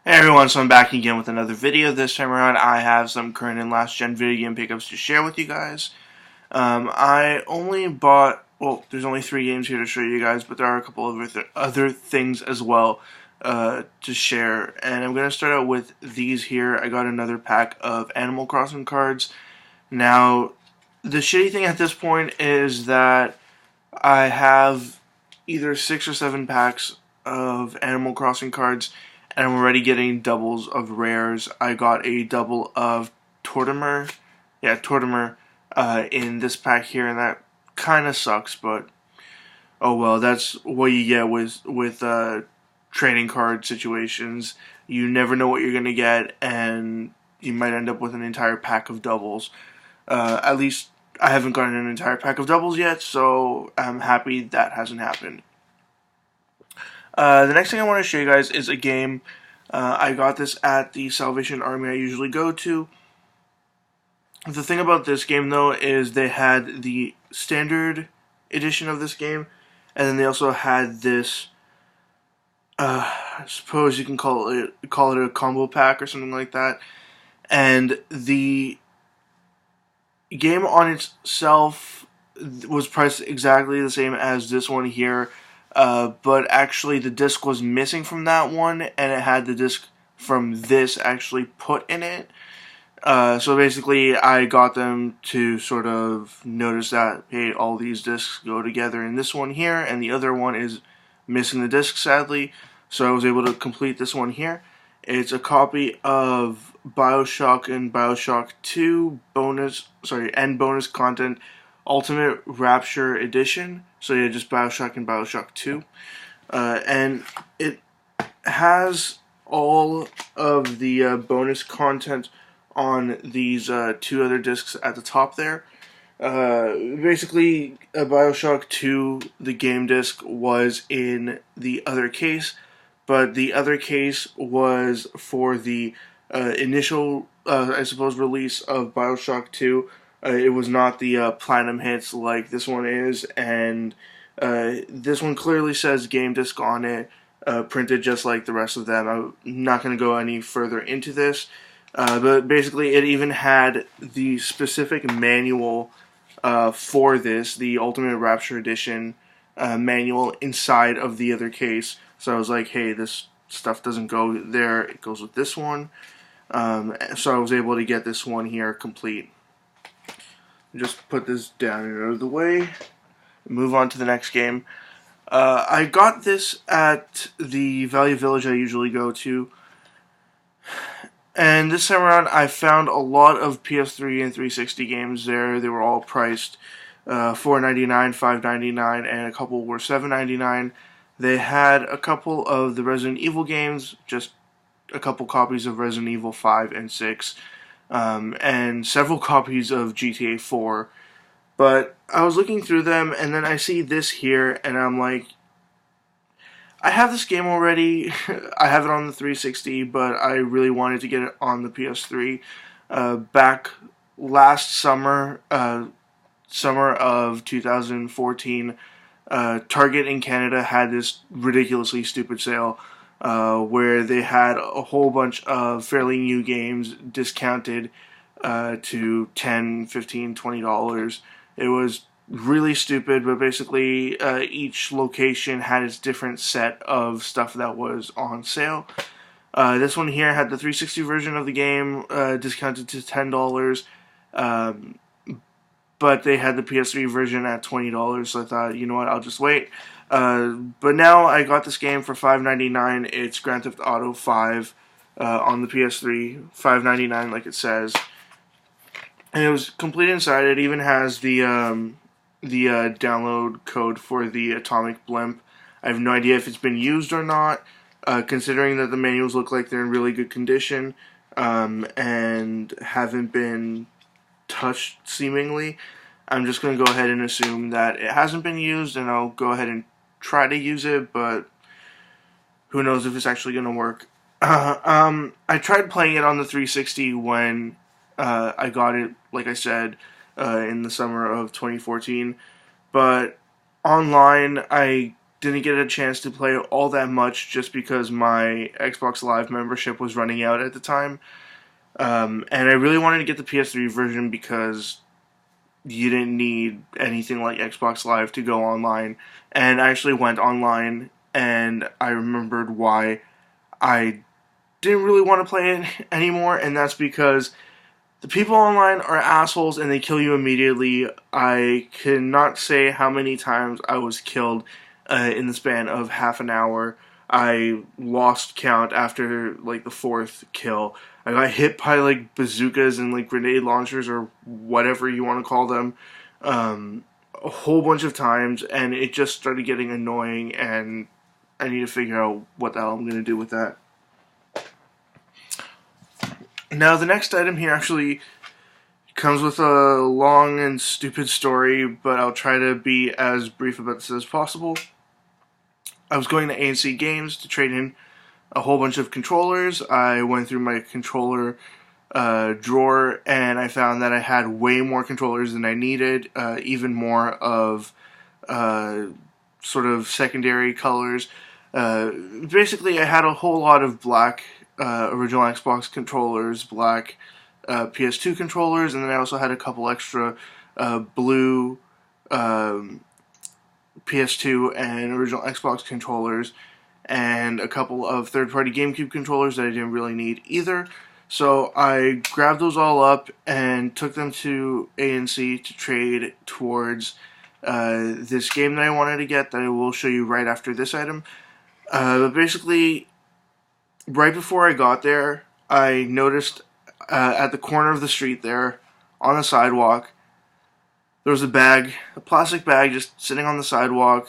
Hey everyone, so I'm back again with another video. This time around I have some current and last gen video game pickups to share with you guys. I only bought, well, there's only 3 games here to show you guys, but there are a couple of other things as well to share. And I'm going to start out with these here. I got another pack of Animal Crossing cards. Now, the shitty thing at this point is that I have either 6 or 7 packs of Animal Crossing cards, and I'm already getting doubles of rares. I got a double of Tortimer, Tortimer, in this pack here, and that kind of sucks, but oh well, that's what you get with trading card situations. You never know what you're gonna get, and you might end up with an entire pack of doubles. At least I haven't gotten an entire pack of doubles yet, so I'm happy that hasn't happened. The next thing I want to show you guys is a game. I got this at the Salvation Army I usually go to. The thing about this game, though, is they had the standard edition of this game, and then they also had this, I suppose you can call it a combo pack or something like that. And the game on itself was priced exactly the same as this one here, but actually the disc was missing from that one, and it had the disc from this actually put in it. So basically, I got them to sort of notice that, hey, all these discs go together in this one here, and the other one is missing the disc, sadly. So I was able to complete this one here. It's a copy of Bioshock and Bioshock 2 bonus content Ultimate Rapture Edition. So yeah, just Bioshock and Bioshock 2. And it has all of the bonus content on these 2 other discs at the top there. Basically, Bioshock 2, the game disc, was in the other case, but the other case was for the initial, I suppose, release of Bioshock 2. It was not the platinum hits like this one is, and this one clearly says game disc on it, printed just like the rest of them. I'm not going to go any further into this, but basically it even had the specific manual for this, the Ultimate Rapture Edition manual, inside of the other case. So I was like, hey, this stuff doesn't go there, it goes with this one. So I was able to get this one here complete. Just put this down and out of the way. Move on to the next game. I got this at the Value Village I usually go to. And this time around, I found a lot of PS3 and 360 games there. They were all priced $4.99, $5.99, and a couple were $7.99. They had a couple of the Resident Evil games, just a couple copies of Resident Evil 5 and 6, and several copies of GTA 4. But I was looking through them, and then I see this here, and I'm like, I have this game already. I have it on the 360, but I really wanted to get it on the PS3. Back last summer, summer of 2014, Target in Canada had this ridiculously stupid sale where they had a whole bunch of fairly new games discounted to $10, $15, $20. It was really stupid, but basically each location had its different set of stuff that was on sale. This one here had the 360 version of the game discounted to $10, but they had the PS3 version at $20, so I thought, you know what, I'll just wait. But now I got this game for $5.99. It's Grand Theft Auto 5 on the PS3, $5.99 like it says. And it was complete inside. It even has the download code for the Atomic Blimp. I have no idea if it's been used or not, considering that the manuals look like they're in really good condition and haven't been touched seemingly. I'm just going to go ahead and assume that it hasn't been used, and I'll go ahead and try to use it, but who knows if it's actually going to work. I tried playing it on the 360 when I got it, like I said, in the summer of 2014, but online I didn't get a chance to play all that much just because my Xbox Live membership was running out at the time. And I really wanted to get the PS3 version because you didn't need anything like Xbox Live to go online. And I actually went online, and I remembered why I didn't really want to play it anymore, and that's because the people online are assholes and they kill you immediately. I cannot say how many times I was killed in the span of half an hour. I lost count after like the fourth kill. I got hit by like bazookas and like grenade launchers or whatever you want to call them a whole bunch of times, and it just started getting annoying, and I need to figure out what the hell I'm going to do with that. Now, the next item here actually comes with a long and stupid story, but I'll try to be as brief about this as possible. I was going to ANC Games to trade in a whole bunch of controllers. I went through my controller drawer, and I found that I had way more controllers than I needed, even more of sort of secondary colors. Basically, I had a whole lot of black original Xbox controllers, black PS2 controllers, and then I also had a couple extra blue PS2 and original Xbox controllers, and a couple of third-party GameCube controllers that I didn't really need either. So I grabbed those all up and took them to ANC to trade towards this game that I wanted to get, that I will show you right after this item. But basically, right before I got there, I noticed at the corner of the street there, on the sidewalk, there was a plastic bag just sitting on the sidewalk,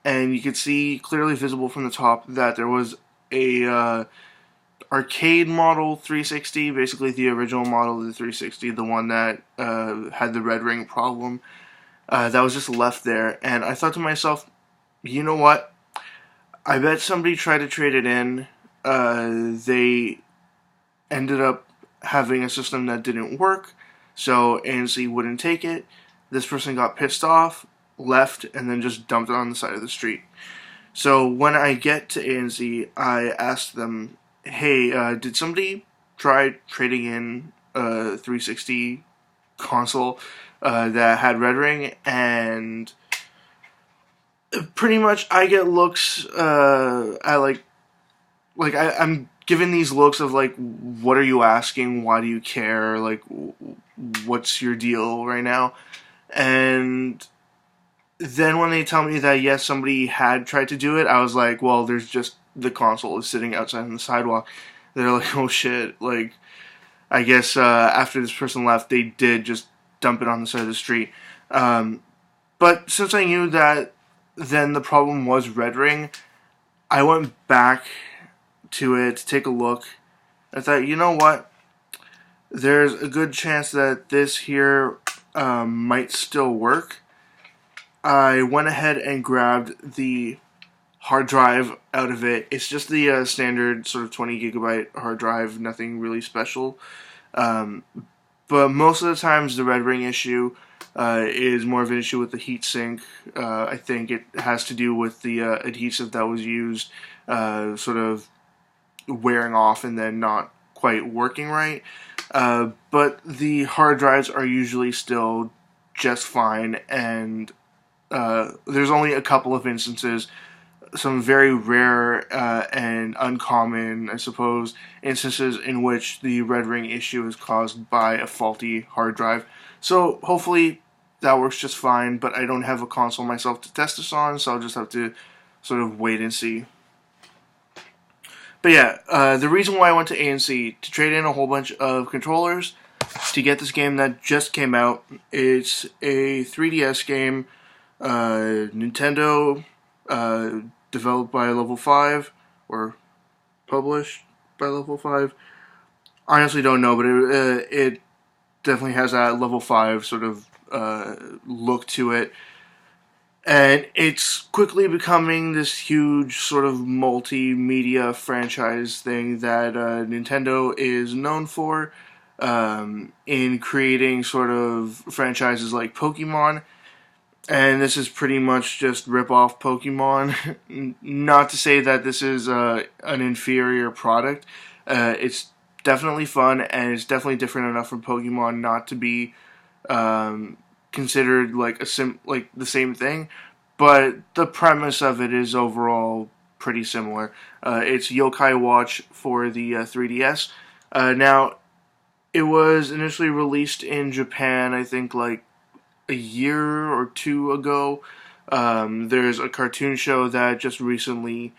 and you could see clearly visible from the top that there was a arcade model 360, basically the original model of the 360, the one that had the red ring problem, that was just left there. And I thought to myself, you know what? I bet somebody tried to trade it in. They ended up having a system that didn't work, so ANC wouldn't take it. This person got pissed off, left, and then just dumped it on the side of the street. So when I get to ANC, I asked them, hey, did somebody try trading in a 360 console that had red ring? And pretty much I get looks I'm given these looks of like, what are you asking? Why do you care? Like, what's your deal right now? And then when they tell me that yes, somebody had tried to do it, I was like, well, there's just the console is sitting outside on the sidewalk. They're like, oh shit, like, I guess after this person left, they did just dump it on the side of the street. But since I knew that then the problem was red ring, I went back to it to take a look. I thought, you know what? There's a good chance that this here might still work. I went ahead and grabbed the hard drive out of it. It's just the standard sort of 20 gigabyte hard drive, nothing really special. But most of the times the red ring issue is more of an issue with the heatsink. I think it has to do with the adhesive that was used sort of wearing off and then not quite working right. But the hard drives are usually still just fine, and there's only a couple of instances, some very rare and uncommon, I suppose, instances in which the red ring issue is caused by a faulty hard drive. So hopefully that works just fine, but I don't have a console myself to test this on, so I'll just have to sort of wait and see. But yeah, the reason why I went to ANC to trade in a whole bunch of controllers to get this game that just came out. It's a 3DS game, Nintendo, developed by Level 5, or published by Level 5. I honestly don't know, but it definitely has that Level 5 sort of look to it. And it's quickly becoming this huge sort of multimedia franchise thing that Nintendo is known for in creating sort of franchises like Pokemon. And this is pretty much just rip-off Pokemon. Not to say that this is an inferior product. It's definitely fun, and it's definitely different enough from Pokemon not to be considered like like the same thing. But the premise of it is overall pretty similar. It's Yokai Watch for the 3DS. Now, it was initially released in Japan, I think, like a year or two ago. There's a cartoon show that just recently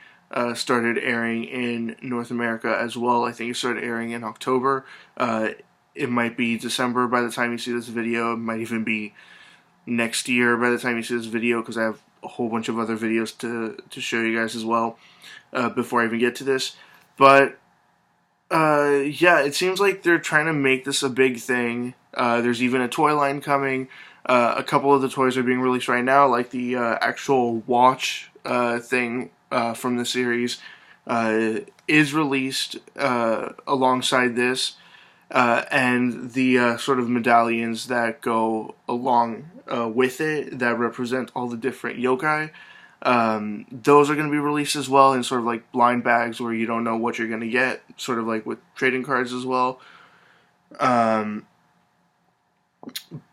started airing in North America as well. I think it started airing in October. It might be December by the time you see this video. It might even be next year by the time you see this video, because I have a whole bunch of other videos to show you guys as well before I even get to this. But yeah, it seems like they're trying to make this a big thing. There's even a toy line coming. A couple of the toys are being released right now, like the actual watch thing from the series is released alongside this, and the sort of medallions that go along with it that represent all the different yokai. Those are going to be released as well in sort of like blind bags where you don't know what you're going to get, sort of like with trading cards as well.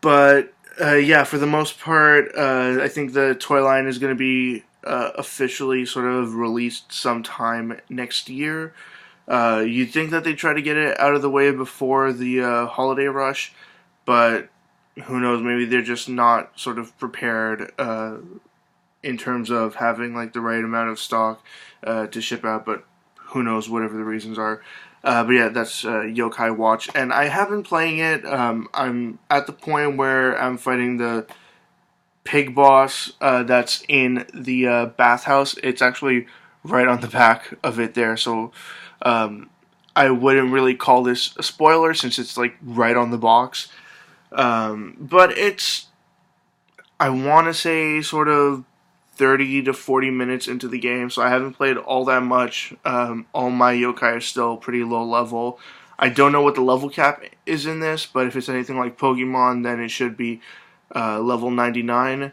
But yeah, for the most part, I think the toy line is going to be officially sort of released sometime next year. You'd think that they try to get it out of the way before the holiday rush, but who knows, maybe they're just not sort of prepared in terms of having like the right amount of stock to ship out, but who knows, whatever the reasons are. But yeah, that's Yokai Watch, and I have been playing it. I'm at the point where I'm fighting the pig boss that's in the bathhouse. It's actually right on the back of it there, so I wouldn't really call this a spoiler since it's like right on the box. But it's, I want to say, sort of 30 to 40 minutes into the game, so I haven't played all that much. All my yokai are still pretty low level. I don't know what the level cap is in this, but if it's anything like Pokemon, then it should be level 99,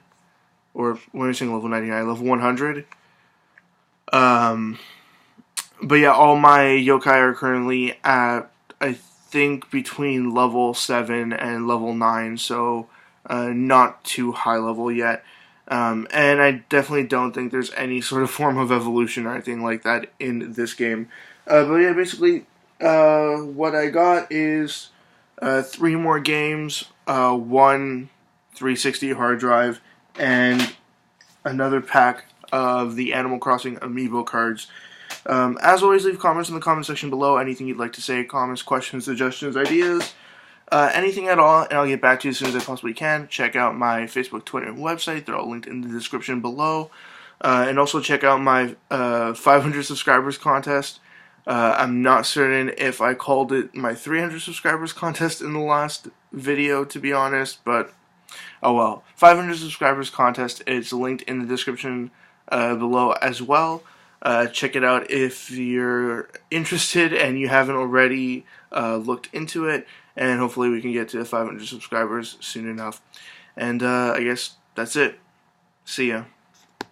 or when I'm saying level 99, level 100. But yeah, all my yokai are currently at, I think, between level 7 and level 9, so not too high level yet. And I definitely don't think there's any sort of form of evolution or anything like that in this game. But yeah, basically, what I got is 3 more games, one 360 hard drive, and another pack of the Animal Crossing amiibo cards. As always, leave comments in the comment section below. Anything you'd like to say, comments, questions, suggestions, ideas. Anything at all, and I'll get back to you as soon as I possibly can. Check out my Facebook, Twitter, and website. They're all linked in the description below. And also check out my 500 subscribers contest. I'm not certain if I called it my 300 subscribers contest in the last video, to be honest, but oh well. 500 subscribers contest is linked in the description below as well. Check it out if you're interested and you haven't already looked into it, and hopefully we can get to 500 subscribers soon enough. And I guess that's it. See ya.